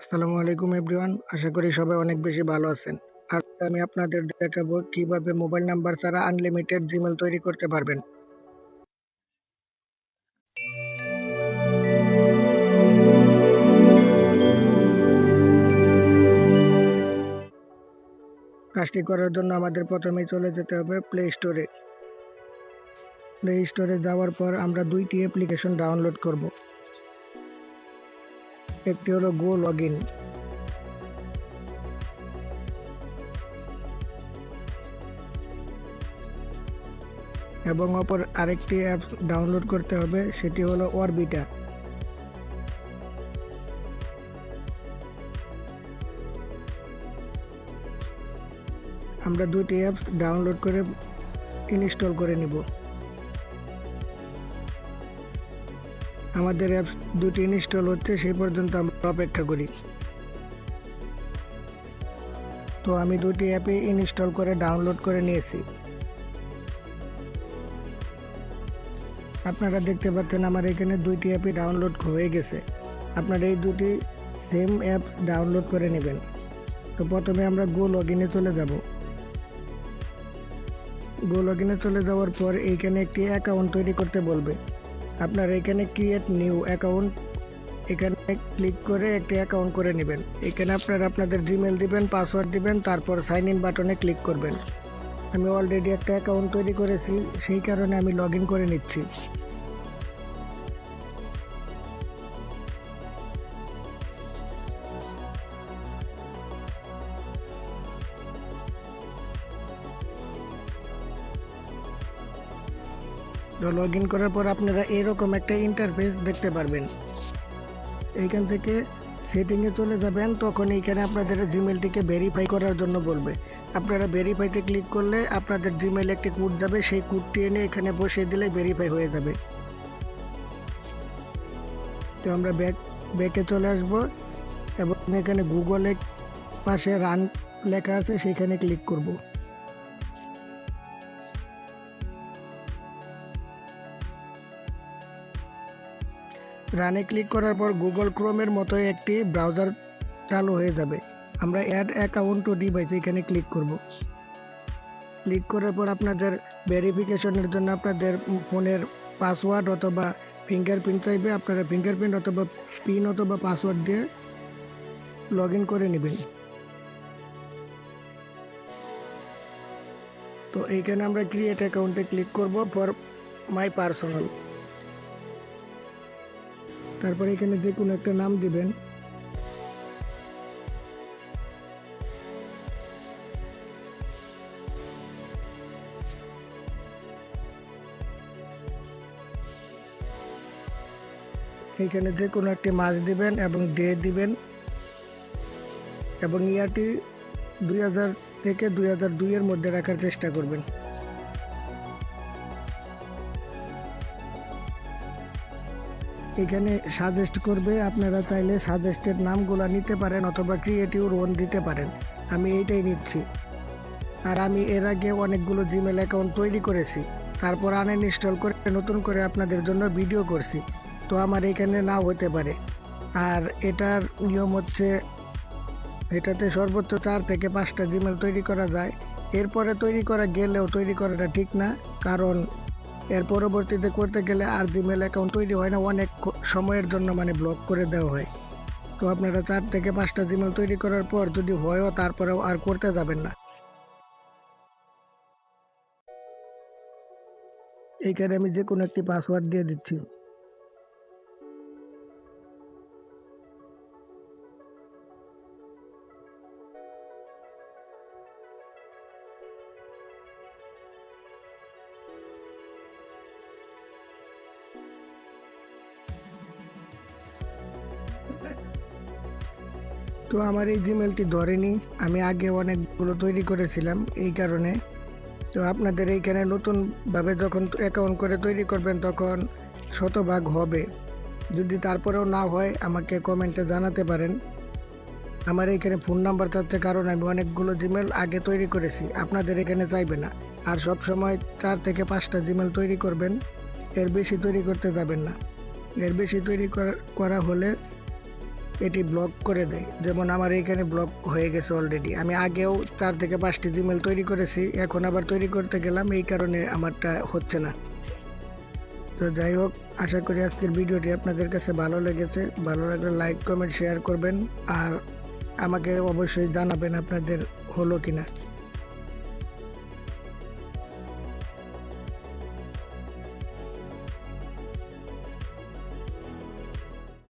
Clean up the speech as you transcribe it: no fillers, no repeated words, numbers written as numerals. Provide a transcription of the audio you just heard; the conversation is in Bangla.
আসসালামু আলাইকুম এভরিওয়ান। আশা করি সবাই অনেক বেশি ভালো আছেন। আজকে আমি আপনাদের দেখাবো কিভাবে মোবাইল নাম্বার ছাড়া আনলিমিটেড জিমেইল তৈরি করতে পারবেন। কাজটি করার জন্য আমাদের প্রথমেই চলে যেতে হবে প্লে স্টোরে। প্লে স্টোরে যাওয়ার পর আমরা দুইটি অ্যাপ্লিকেশন ডাউনলোড করব। একটি হলো গো লগইন এবং অপর আরেকটি অ্যাপ ডাউনলোড করতে হবে, সেটি হলো অরবিটা। আমরা দুইটি অ্যাপস ডাউনলোড করে ইনস্টল করে নিব। আমাদের অ্যাপস দুটি ইনস্টল হচ্ছে, সেই পর্যন্ত আমরা অপেক্ষা করি। তো আমি দুটি অ্যাপে ইনস্টল করে ডাউনলোড করে নিয়েছি। আপনারা দেখতে পাচ্ছেন আমার এখানে দুইটি অ্যাপই ডাউনলোড হয়ে গেছে। আপনারা এই দুটি সেম অ্যাপ ডাউনলোড করে নেবেন। তো প্রথমে আমরা গো লগইনে চলে যাব। গো লগইনে চলে যাওয়ার পর এইখানে একটি অ্যাকাউন্ট তৈরি করতে বলবে। আপনারা এখানে ক্রিয়েট নিউ অ্যাকাউন্ট এখানে ক্লিক করে একটি অ্যাকাউন্ট করে নেবেন। এখানে আপনারা আপনাদের জিমেল দিবেন, পাসওয়ার্ড দিবেন, তারপর সাইন ইন বাটনে ক্লিক করবেন। আমি অলরেডি একটা অ্যাকাউন্ট তৈরি করেছি, সেই কারণে আমি লগ ইন করে নিচ্ছি। লগ ইন করার পর আপনারা এরকম একটা ইন্টারফেস দেখতে পারবেন। এইখান থেকে সেটিংয়ে চলে যাবেন, তখন এইখানে আপনাদের জিমেলটিকে ভেরিফাই করার জন্য বলবে। আপনারা ভেরিফাইতে ক্লিক করলে আপনাদের জিমেল একটি কোড যাবে, সেই কোডটি এনে এখানে বসিয়ে দিলে ভেরিফাই হয়ে যাবে। তো আমরা ব্যাকে চলে আসব এবং এখানে গুগলের পাশে রান লেখা আছে, সেখানে ক্লিক করব। রানে ক্লিক করার পর গুগল ক্রোমের মতো একটি ব্রাউজার চালু হয়ে যাবে। আমরা অ্যাড অ্যাকাউন্ট টু ডিভাইস এখানে ক্লিক করব। ক্লিক করার পর আপনাদের ভেরিফিকেশনের জন্য আপনাদের ফোনের পাসওয়ার্ড অথবা ফিঙ্গারপ্রিন্ট চাইবে। আপনারা ফিঙ্গারপ্রিন্ট অথবা পিন অথবা পাসওয়ার্ড দিয়ে লগ ইন করে নেবেন। তো এইখানে আমরা ক্রিয়েট অ্যাকাউন্টে ক্লিক করব ফর মাই পার্সোনাল। তারপর এখানে যে কোনো একটা নাম দিবেন। এখানে যে কোনো একটি মাস দিবেন এবং ডে দিবেন এবং ইয়ারটি 2000 থেকে 2002 এর মধ্যে রাখার চেষ্টা করবেন। এখানে সাজেস্ট করবে, আপনারা চাইলে সাজেস্টেড নামগুলো নিতে পারেন অথবা ক্রিয়েটিভ ওন দিতে পারেন। আমি এইটাই নিচ্ছি। আর আমি এর আগে অনেকগুলো জিমেল অ্যাকাউন্ট তৈরি করেছি, তারপর আনইনস্টল করে নতুন করে আপনাদের জন্য ভিডিও করছি। তো আমার এখানে নাও হতে পারে। আর এটার নিয়ম হচ্ছে, এটাতে সর্বোচ্চ 4 থেকে 5টা জিমেল তৈরি করা যায়। এরপরে তৈরি করা গেলেও তৈরি করাটা ঠিক না, কারণ এর পরবর্তীতে করতে গেলে আর জিমেল অ্যাকাউন্ট তৈরি হয় না, অনেক সময়ের জন্য ব্লক করে দেওয়া হয়। তো আপনারা 4 থেকে 5টা জিমেল তৈরি করার পর যদি হয়ও তারপরেও আর করতে যাবেন না। এইখানে আমি যে কোনো একটি পাসওয়ার্ড দিয়ে দিচ্ছি। তো আমার এই জিমেলটি ধরেনি, আমি আগে অনেকগুলো তৈরি করেছিলাম এই কারণে। তো আপনাদের এইখানে নতুনভাবে যখন অ্যাকাউন্ট করে তৈরি করবেন তখন শতভাগ হবে। যদি তারপরেও না হয় আমাকে কমেন্টে জানাতে পারেন। আমার এখানে ফোন নাম্বার চাচ্ছে, কারণ আমি অনেকগুলো জিমেল আগে তৈরি করেছি, আপনাদের এখানে চাইবে না। আর সব সময় 4 থেকে 5টা জিমেল তৈরি করবেন, এর বেশি তৈরি করতে যাবেন না। এর বেশি তৈরি করা হলে এটি ব্লক করে দেয়। যেমন আমার এইখানে ব্লক হয়ে গেছে অলরেডি। আমি আগেও 4 থেকে 5টি জিমেল তৈরি করেছি, এখন আবার তৈরি করতে গেলাম, এই কারণে আমারটা হচ্ছে না। তো যাই হোক, আশা করি আজকের ভিডিওটি আপনাদের কাছে ভালো লেগেছে। ভালো লাগলে লাইক কমেন্ট শেয়ার করবেন আর আমাকে অবশ্যই জানাবেন আপনাদের হলো কিনা।